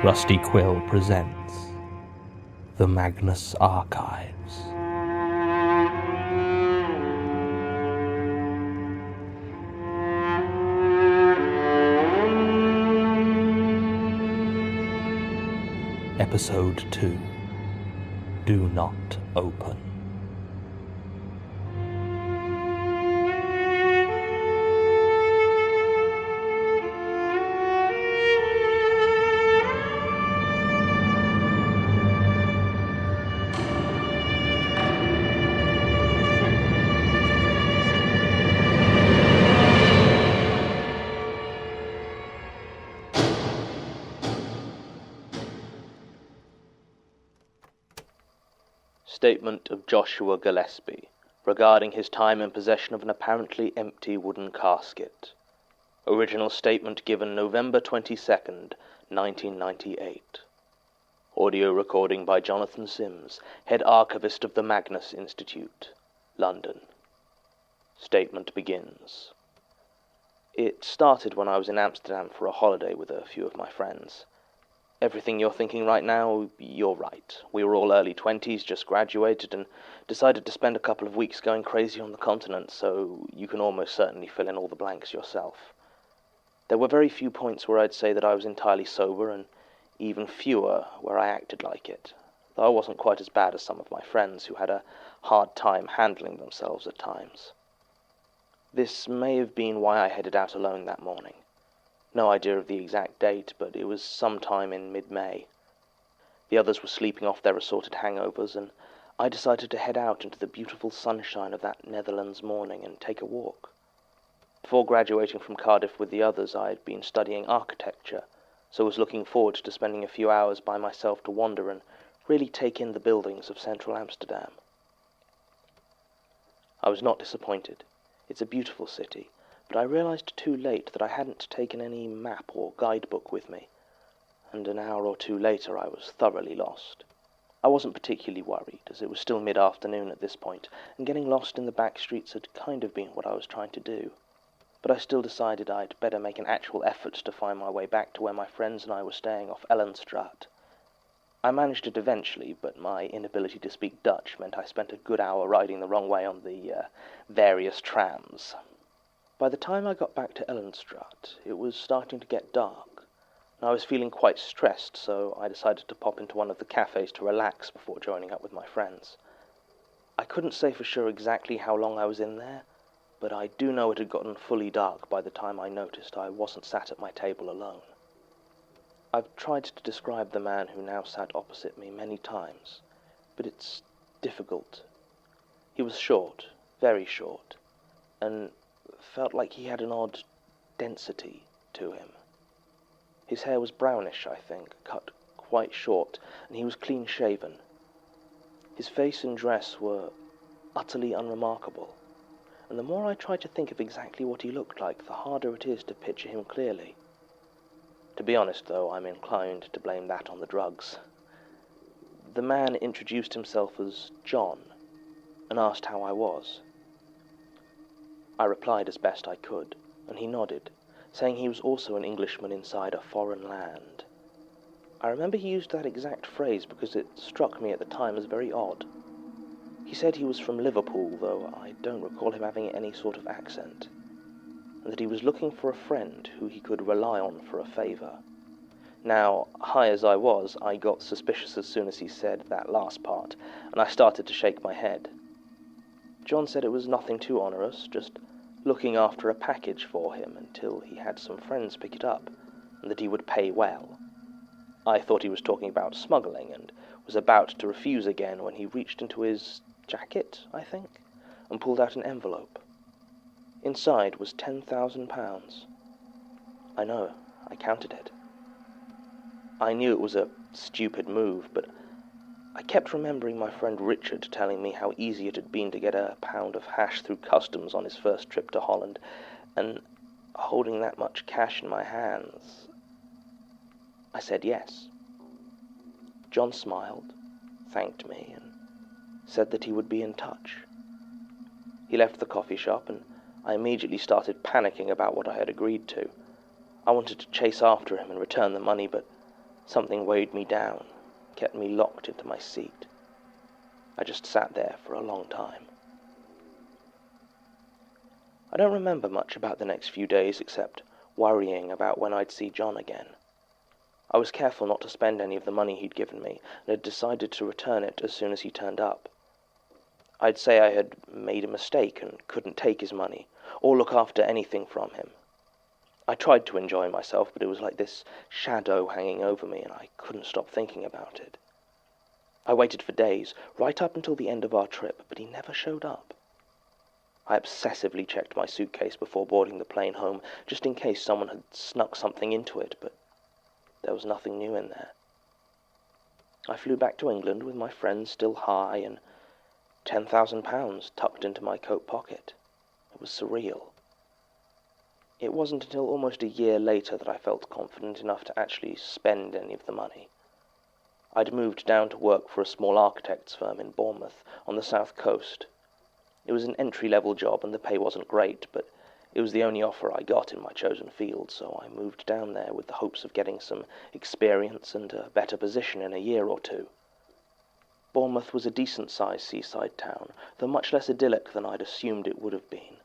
Rusty Quill presents the Magnus Archives. Episode 2. Do Not Open. Statement of Joshua Gillespie regarding his time in possession of an apparently empty wooden casket. Original statement given November 22nd, 1998. Audio recording by Jonathan Sims, Head Archivist of the Magnus Institute, London. Statement begins. It started when I was in Amsterdam for a holiday with a few of my friends. Everything you're thinking right now, you're right. We were all early 20s, just graduated, and decided to spend a couple of weeks going crazy on the continent, so you can almost certainly fill in all the blanks yourself. There were very few points where I'd say that I was entirely sober, and even fewer where I acted like it, though I wasn't quite as bad as some of my friends who had a hard time handling themselves at times. This may have been why I headed out alone that morning. No idea of the exact date, but it was sometime in mid-May. The others were sleeping off their assorted hangovers, and I decided to head out into the beautiful sunshine of that Netherlands morning and take a walk. Before graduating from Cardiff with the others, I had been studying architecture, so was looking forward to spending a few hours by myself to wander and really take in the buildings of central Amsterdam. I was not disappointed. It's a beautiful city, but I realized too late that I hadn't taken any map or guidebook with me, and an hour or two later I was thoroughly lost. I wasn't particularly worried, as it was still mid-afternoon at this point, and getting lost in the back streets had kind of been what I was trying to do. But I still decided I'd better make an actual effort to find my way back to where my friends and I were staying off Ellenstraat. I managed it eventually, but my inability to speak Dutch meant I spent a good hour riding the wrong way on the various trams. By the time I got back to Ellenstraat, it was starting to get dark, and I was feeling quite stressed, so I decided to pop into one of the cafes to relax before joining up with my friends. I couldn't say for sure exactly how long I was in there, but I do know it had gotten fully dark by the time I noticed I wasn't sat at my table alone. I've tried to describe the man who now sat opposite me many times, but it's difficult. He was short, very short, and felt like he had an odd density to him. His hair was brownish, I think, cut quite short, and he was clean-shaven. His face and dress were utterly unremarkable, and the more I try to think of exactly what he looked like, the harder it is to picture him clearly. To be honest, though, I'm inclined to blame that on the drugs. The man introduced himself as John, and asked how I was. I replied as best I could, and he nodded, saying he was also an Englishman inside a foreign land. I remember he used that exact phrase because it struck me at the time as very odd. He said he was from Liverpool, though I don't recall him having any sort of accent, and that he was looking for a friend who he could rely on for a favour. Now, high as I was, I got suspicious as soon as he said that last part, and I started to shake my head. John said it was nothing too onerous, just looking after a package for him until he had some friends pick it up, and that he would pay well. I thought he was talking about smuggling, and was about to refuse again when he reached into his jacket, I think, and pulled out an envelope. Inside was £10,000. I know, I counted it. I knew it was a stupid move, but I kept remembering my friend Richard telling me how easy it had been to get a pound of hash through customs on his first trip to Holland, and holding that much cash in my hands, I said yes. John smiled, thanked me, and said that he would be in touch. He left the coffee shop, and I immediately started panicking about what I had agreed to. I wanted to chase after him and return the money, but Something weighed me down, kept me locked into my seat. I just sat there for a long time. I don't remember much about the next few days except worrying about when I'd see John again. I was careful not to spend any of the money he'd given me, and had decided to return it as soon as he turned up. I'd say I had made a mistake and couldn't take his money, or look after anything from him. I tried to enjoy myself, but it was like this shadow hanging over me, and I couldn't stop thinking about it. I waited for days, right up until the end of our trip, but he never showed up. I obsessively checked my suitcase before boarding the plane home, just in case someone had snuck something into it, but there was nothing new in there. I flew back to England with my friends still high and £10,000 tucked into my coat pocket. It was surreal. It wasn't until almost a year later that I felt confident enough to actually spend any of the money. I'd moved down to work for a small architect's firm in Bournemouth, on the south coast. It was an entry-level job and the pay wasn't great, but it was the only offer I got in my chosen field, so I moved down there with the hopes of getting some experience and a better position in a year or two. Bournemouth was a decent-sized seaside town, though much less idyllic than I'd assumed it would have been.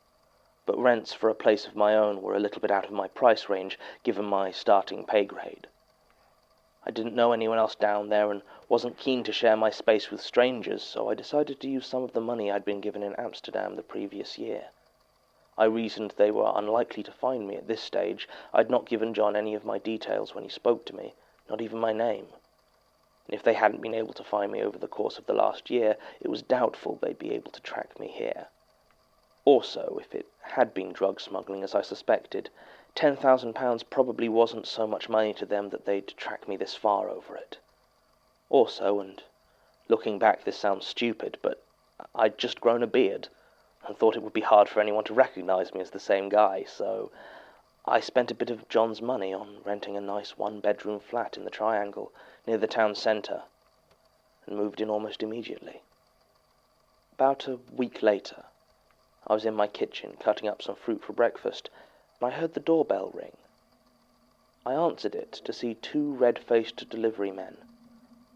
But rents for a place of my own were a little bit out of my price range, given my starting pay grade. I didn't know anyone else down there and wasn't keen to share my space with strangers, so I decided to use some of the money I'd been given in Amsterdam the previous year. I reasoned they were unlikely to find me at this stage. I'd not given John any of my details when he spoke to me, not even my name. And if they hadn't been able to find me over the course of the last year, it was doubtful they'd be able to track me here. Also, if it had been drug smuggling, as I suspected, £10,000 probably wasn't so much money to them that they'd track me this far over it. Also, and looking back this sounds stupid, but I'd just grown a beard, and thought it would be hard for anyone to recognize me as the same guy, so I spent a bit of John's money on renting a nice one-bedroom flat in the Triangle, near the town centre, and moved in almost immediately. About a week later, I was in my kitchen cutting up some fruit for breakfast, and I heard the doorbell ring. I answered it to see two red-faced delivery men.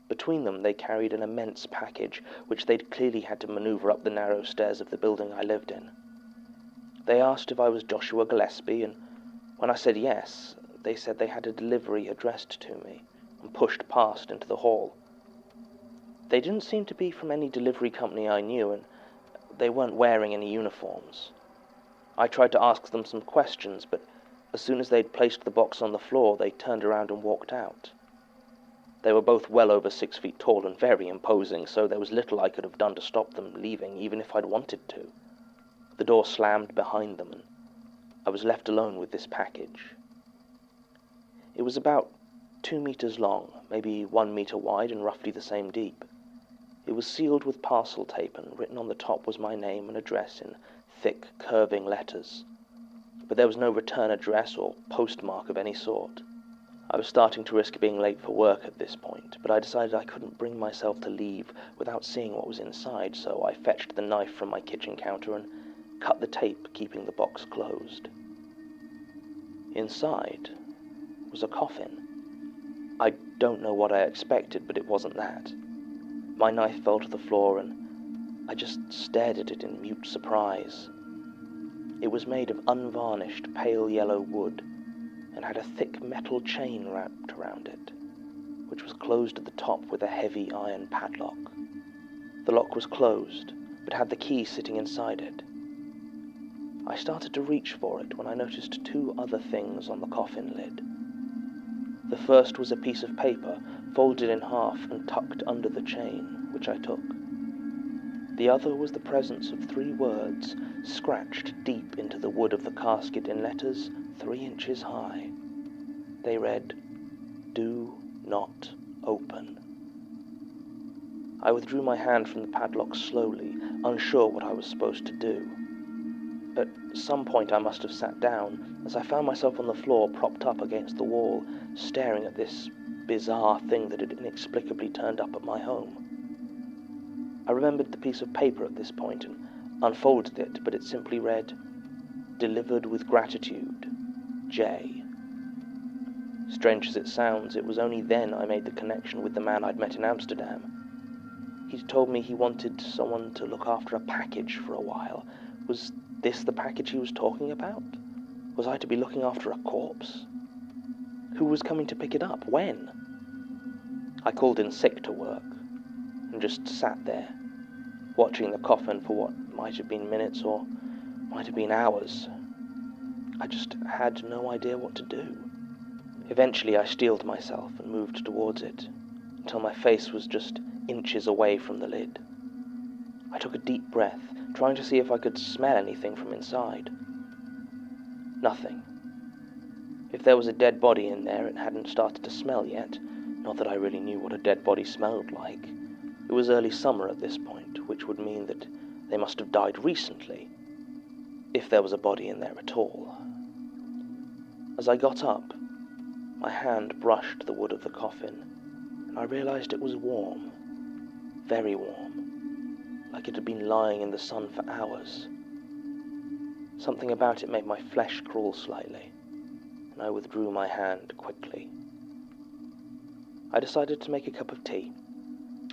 Between them they carried an immense package, which they'd clearly had to maneuver up the narrow stairs of the building I lived in. They asked if I was Joshua Gillespie, and when I said yes, they said they had a delivery addressed to me, and pushed past into the hall. They didn't seem to be from any delivery company I knew, and they weren't wearing any uniforms. I tried to ask them some questions, but as soon as they'd placed the box on the floor, they turned around and walked out. They were both well over 6 feet tall and very imposing, so there was little I could have done to stop them leaving, even if I'd wanted to. The door slammed behind them, and I was left alone with this package. It was about 2 meters long, maybe 1 meter wide, and roughly the same deep. It was sealed with parcel tape, and written on the top was my name and address in thick, curving letters. But there was no return address or postmark of any sort. I was starting to risk being late for work at this point, but I decided I couldn't bring myself to leave without seeing what was inside, so I fetched the knife from my kitchen counter and cut the tape, keeping the box closed. Inside was a coffin. I don't know what I expected, but it wasn't that. My knife fell to the floor, and I just stared at it in mute surprise. It was made of unvarnished, pale yellow wood, and had a thick metal chain wrapped around it, which was closed at the top with a heavy iron padlock. The lock was closed, but had the key sitting inside it. I started to reach for it when I noticed two other things on the coffin lid. The first was a piece of paper, folded in half and tucked under the chain, which I took. The other was the presence of 3 words, scratched deep into the wood of the casket in letters 3 inches high. They read, "Do not open." I withdrew my hand from the padlock slowly, unsure what I was supposed to do. At some point I must have sat down, as I found myself on the floor propped up against the wall, staring at this bizarre thing that had inexplicably turned up at my home. I remembered the piece of paper at this point and unfolded it, but it simply read, "Delivered with gratitude, J." Strange as it sounds, it was only then I made the connection with the man I'd met in Amsterdam. He'd told me he wanted someone to look after a package for a while. Was this the package he was talking about? Was I to be looking after a corpse? Who was coming to pick it up? When? I called in sick to work and just sat there, watching the coffin for what might have been minutes or might have been hours. I just had no idea what to do. Eventually I steeled myself and moved towards it, until my face was just inches away from the lid. I took a deep breath, trying to see if I could smell anything from inside. Nothing. If there was a dead body in there, it hadn't started to smell yet. Not that I really knew what a dead body smelled like. It was early summer at this point, which would mean that they must have died recently, if there was a body in there at all. As I got up, my hand brushed the wood of the coffin, and I realized it was warm, very warm, like it had been lying in the sun for hours. Something about it made my flesh crawl slightly, and I withdrew my hand quickly. I decided to make a cup of tea.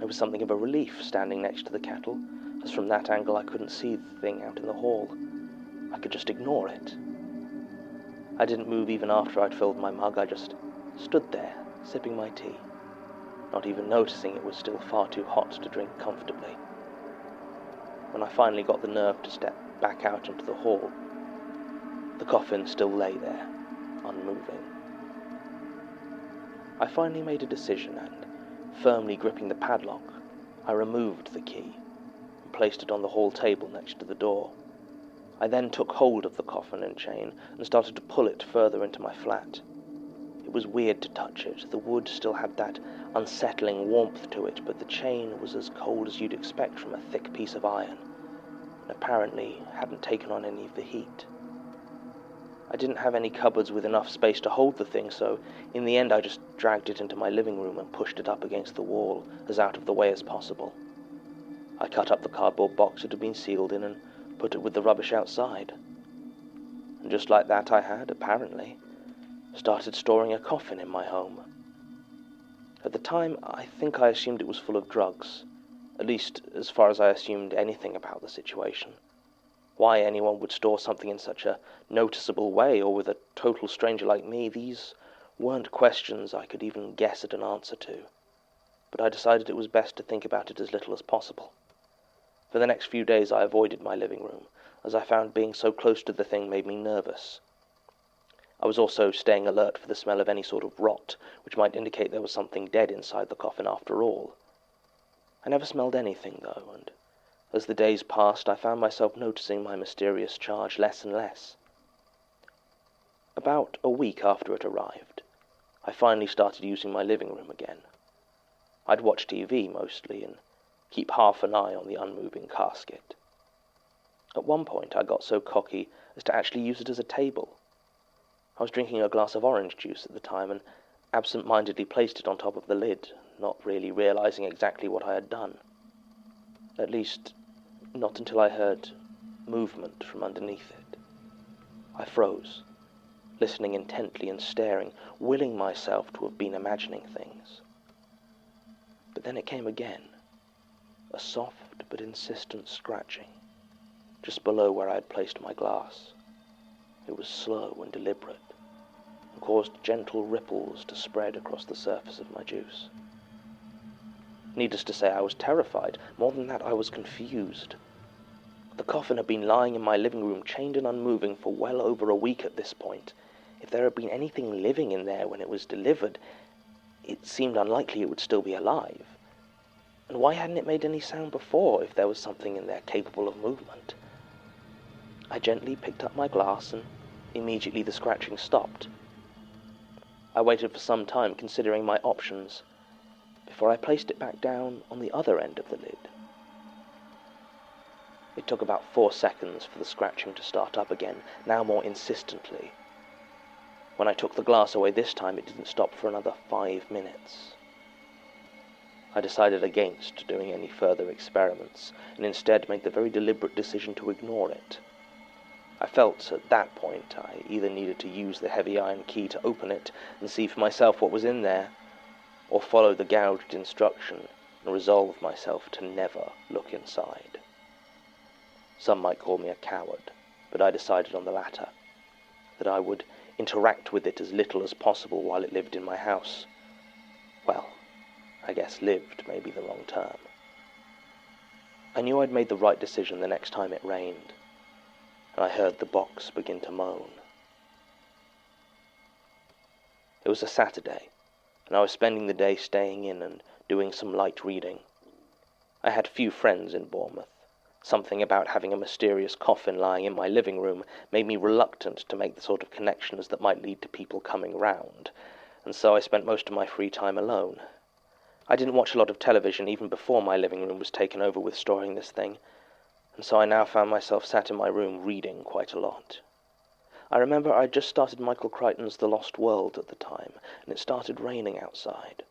It was something of a relief standing next to the kettle, as from that angle I couldn't see the thing out in the hall. I could just ignore it. I didn't move even after I'd filled my mug. I just stood there, sipping my tea, not even noticing it was still far too hot to drink comfortably. When I finally got the nerve to step back out into the hall, the coffin still lay there, unmoving. I finally made a decision and, firmly gripping the padlock, I removed the key and placed it on the hall table next to the door. I then took hold of the coffin and chain and started to pull it further into my flat. It was weird to touch it. The wood still had that unsettling warmth to it, but the chain was as cold as you'd expect from a thick piece of iron, and apparently hadn't taken on any of the heat. I didn't have any cupboards with enough space to hold the thing, so in the end I just dragged it into my living room and pushed it up against the wall as out of the way as possible. I cut up the cardboard box it had been sealed in and put it with the rubbish outside. And just like that I had, apparently, started storing a coffin in my home. At the time, I think I assumed it was full of drugs, at least as far as I assumed anything about the situation. Why anyone would store something in such a noticeable way, or with a total stranger like me, these weren't questions I could even guess at an answer to. But I decided it was best to think about it as little as possible. For the next few days I avoided my living room, as I found being so close to the thing made me nervous. I was also staying alert for the smell of any sort of rot, which might indicate there was something dead inside the coffin after all. I never smelled anything, though, and as the days passed I found myself noticing my mysterious charge less and less. About a week after it arrived, I finally started using my living room again. I'd watch TV mostly, and keep half an eye on the unmoving casket. At one point I got so cocky as to actually use it as a table. I was drinking a glass of orange juice at the time and absent-mindedly placed it on top of the lid, not really realizing exactly what I had done. At least, not until I heard movement from underneath it. I froze, listening intently and staring, willing myself to have been imagining things. But then it came again, a soft but insistent scratching, just below where I had placed my glass. It was slow and deliberate, and caused gentle ripples to spread across the surface of my juice. Needless to say, I was terrified. More than that, I was confused. The coffin had been lying in my living room, chained and unmoving, for well over a week at this point. If there had been anything living in there when it was delivered, it seemed unlikely it would still be alive. And why hadn't it made any sound before, if there was something in there capable of movement? I gently picked up my glass, and immediately the scratching stopped. I waited for some time, considering my options, before I placed it back down on the other end of the lid. It took about 4 seconds for the scratching to start up again, now more insistently. When I took the glass away this time, it didn't stop for another 5 minutes. I decided against doing any further experiments, and instead made the very deliberate decision to ignore it. I felt at that point I either needed to use the heavy iron key to open it and see for myself what was in there, or follow the gouged instruction and resolve myself to never look inside. Some might call me a coward, but I decided on the latter, that I would interact with it as little as possible while it lived in my house. Well, I guess lived may be the wrong term. I knew I'd made the right decision the next time it rained, and I heard the box begin to moan. It was a Saturday, and I was spending the day staying in and doing some light reading. I had few friends in Bournemouth. Something about having a mysterious coffin lying in my living room made me reluctant to make the sort of connections that might lead to people coming round, and so I spent most of my free time alone. I didn't watch a lot of television even before my living room was taken over with storing this thing, and so I now found myself sat in my room reading quite a lot. I remember I'd just started Michael Crichton's The Lost World at the time, and it started raining outside.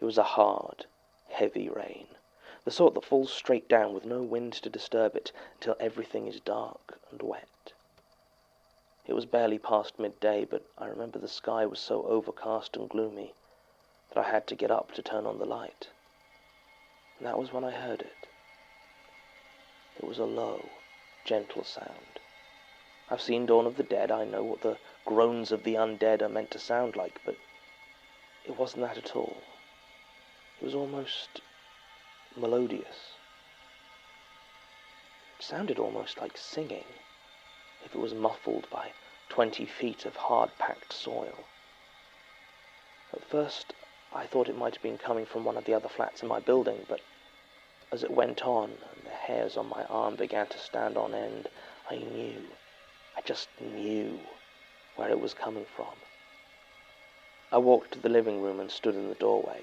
It was a hard, heavy rain, the sort that falls straight down with no wind to disturb it until everything is dark and wet. It was barely past midday, but I remember the sky was so overcast and gloomy that I had to get up to turn on the light. And that was when I heard it. It was a low, gentle sound. I've seen Dawn of the Dead. I know what the groans of the undead are meant to sound like, but it wasn't that at all. It was almost melodious. It sounded almost like singing, if it was muffled by 20 feet of hard-packed soil. At first, I thought it might have been coming from one of the other flats in my building, but as it went on and the hairs on my arm began to stand on end, I just knew where it was coming from. I walked to the living room and stood in the doorway,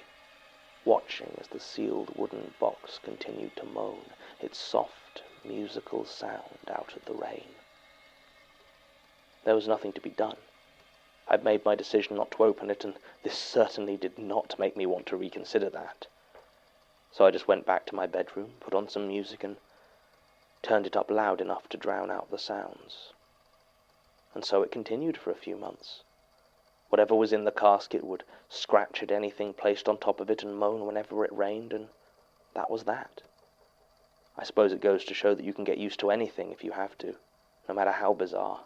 watching as the sealed wooden box continued to moan its soft, musical sound out of the rain. There was nothing to be done. I'd made my decision not to open it, and this certainly did not make me want to reconsider that. So I just went back to my bedroom, put on some music, and turned it up loud enough to drown out the sounds. And so it continued for a few months. Whatever was in the casket would scratch at anything placed on top of it and moan whenever it rained, and that was that. I suppose it goes to show that you can get used to anything if you have to, no matter how bizarre.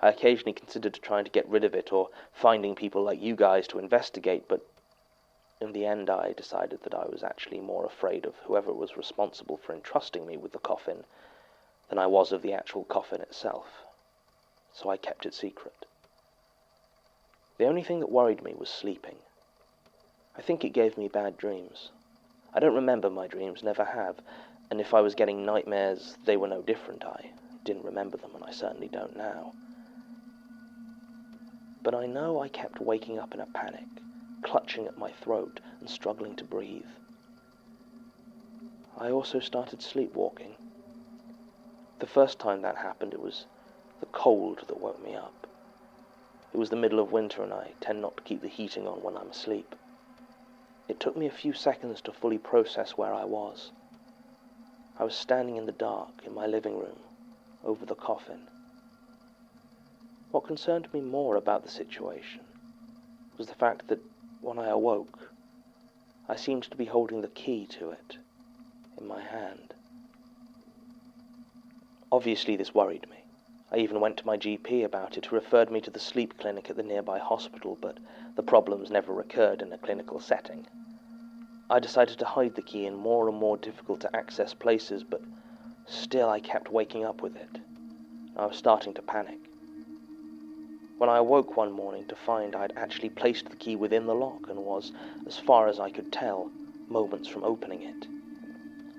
I occasionally considered trying to get rid of it or finding people like you guys to investigate, but in the end I decided that I was actually more afraid of whoever was responsible for entrusting me with the coffin than I was of the actual coffin itself, so I kept it secret. The only thing that worried me was sleeping. I think it gave me bad dreams. I don't remember my dreams, never have, and if I was getting nightmares, they were no different. I didn't remember them, and I certainly don't now. But I know I kept waking up in a panic, clutching at my throat and struggling to breathe. I also started sleepwalking. The first time that happened, it was the cold that woke me up. It was the middle of winter, and I tend not to keep the heating on when I'm asleep. It took me a few seconds to fully process where I was. I was standing in the dark in my living room, over the coffin. What concerned me more about the situation was the fact that when I awoke, I seemed to be holding the key to it in my hand. Obviously this worried me. I even went to my GP about it, who referred me to the sleep clinic at the nearby hospital, but the problems never recurred in a clinical setting. I decided to hide the key in more and more difficult to access places, but still I kept waking up with it. I was starting to panic. When I awoke one morning to find I'd actually placed the key within the lock and was, as far as I could tell, moments from opening it,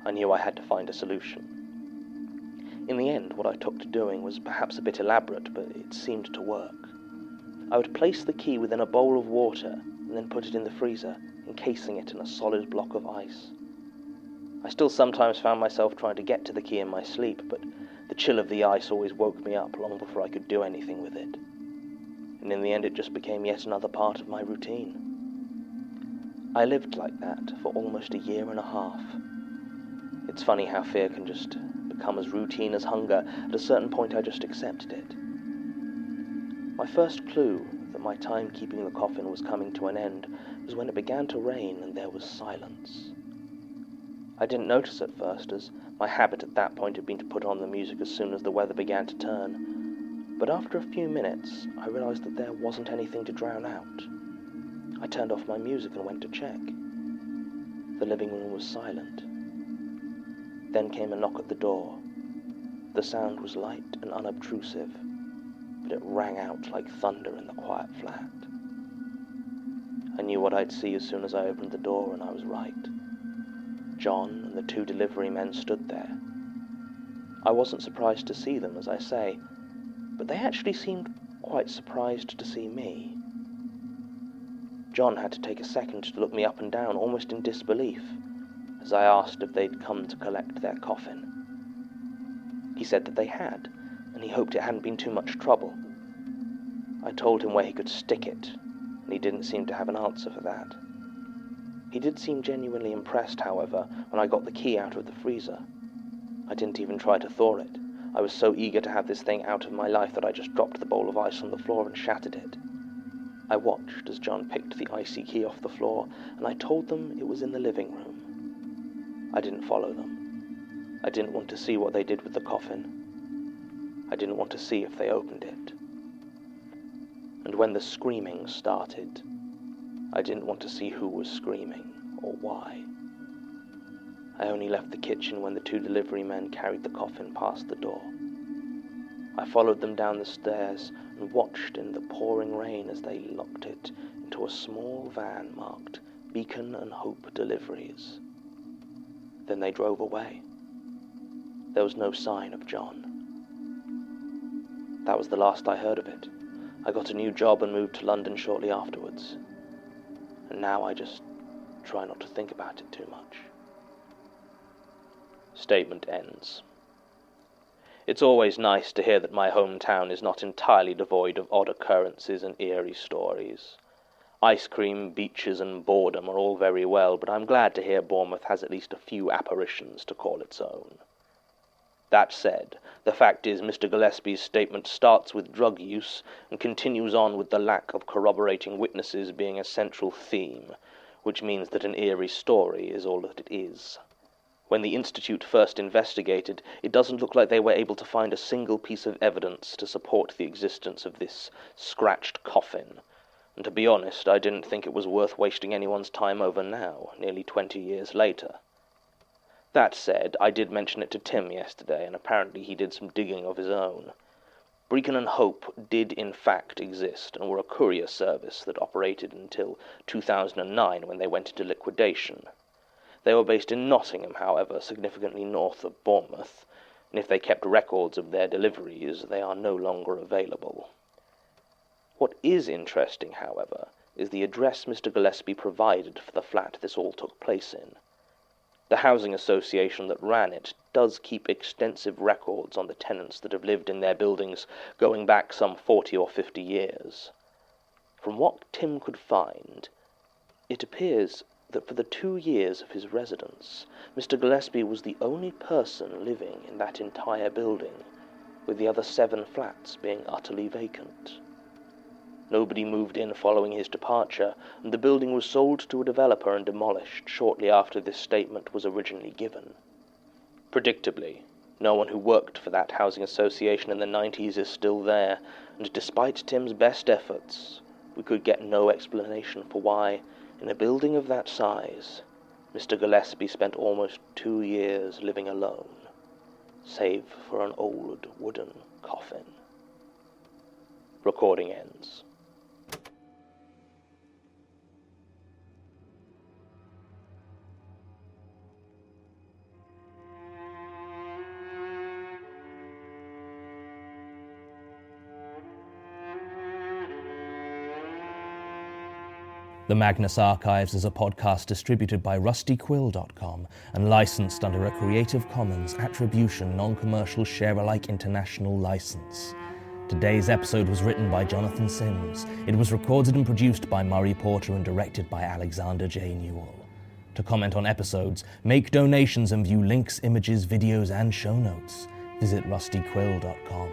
I knew I had to find a solution. In the end, what I took to doing was perhaps a bit elaborate, but it seemed to work. I would place the key within a bowl of water and then put it in the freezer, encasing it in a solid block of ice. I still sometimes found myself trying to get to the key in my sleep, but the chill of the ice always woke me up long before I could do anything with it. And in the end it just became yet another part of my routine. I lived like that for almost a year and a half. It's funny how fear can just become as routine as hunger, at a certain point I just accepted it. My first clue that my time keeping the coffin was coming to an end was when it began to rain and there was silence. I didn't notice at first, as my habit at that point had been to put on the music as soon as the weather began to turn, but after a few minutes I realized that there wasn't anything to drown out. I turned off my music and went to check. The living room was silent. Then came a knock at the door. The sound was light and unobtrusive, but it rang out like thunder in the quiet flat. I knew what I'd see as soon as I opened the door, and I was right. John and the 2 delivery men stood there. I wasn't surprised to see them, as I say, but they actually seemed quite surprised to see me. John had to take a second to look me up and down, almost in disbelief, as I asked if they'd come to collect their coffin. He said that they had, and he hoped it hadn't been too much trouble. I told him where he could stick it, and he didn't seem to have an answer for that. He did seem genuinely impressed, however, when I got the key out of the freezer. I didn't even try to thaw it. I was so eager to have this thing out of my life that I just dropped the bowl of ice on the floor and shattered it. I watched as John picked the icy key off the floor, and I told them it was in the living room. I didn't follow them. I didn't want to see what they did with the coffin. I didn't want to see if they opened it. And when the screaming started, I didn't want to see who was screaming, or why. I only left the kitchen when the 2 delivery men carried the coffin past the door. I followed them down the stairs and watched in the pouring rain as they locked it into a small van marked Beacon and Hope Deliveries. Then they drove away. There was no sign of John. That was the last I heard of it. I got a new job and moved to London shortly afterwards. And now I just try not to think about it too much. Statement ends. It's always nice to hear that my hometown is not entirely devoid of odd occurrences and eerie stories. Ice cream, beaches, and boredom are all very well, but I'm glad to hear Bournemouth has at least a few apparitions to call its own. That said, the fact is Mr. Gillespie's statement starts with drug use and continues on with the lack of corroborating witnesses being a central theme, which means that an eerie story is all that it is. When the Institute first investigated, it doesn't look like they were able to find a single piece of evidence to support the existence of this scratched coffin, and to be honest, I didn't think it was worth wasting anyone's time over now, nearly 20 years later. That said, I did mention it to Tim yesterday, and apparently he did some digging of his own. Beacon and Hope did in fact exist, and were a courier service that operated until 2009 when they went into liquidation. They were based in Nottingham, however, significantly north of Bournemouth, and if they kept records of their deliveries, they are no longer available. What is interesting, however, is the address Mr. Gillespie provided for the flat this all took place in. The housing association that ran it does keep extensive records on the tenants that have lived in their buildings going back some 40 or 50 years. From what Tim could find, it appears that for the 2 years of his residence, Mr. Gillespie was the only person living in that entire building, with the other 7 flats being utterly vacant. Nobody moved in following his departure, and the building was sold to a developer and demolished shortly after this statement was originally given. Predictably, no one who worked for that housing association in the 90s is still there, and despite Tim's best efforts, we could get no explanation for why, in a building of that size, Mr. Gillespie spent almost 2 years living alone, save for an old wooden coffin. Recording ends. The Magnus Archives is a podcast distributed by rustyquill.com and licensed under a Creative Commons Attribution Non-Commercial Share-alike International license. Today's episode was written by Jonathan Sims. It was recorded and produced by Murray Porter and directed by Alexander J. Newall. To comment on episodes, make donations and view links, images, videos, and show notes, visit rustyquill.com.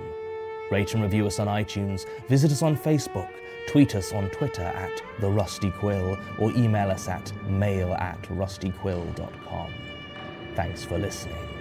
Rate and review us on iTunes, visit us on Facebook, tweet us on Twitter at The Rusty Quill, or email us at mail@rustyquill.com. Thanks for listening.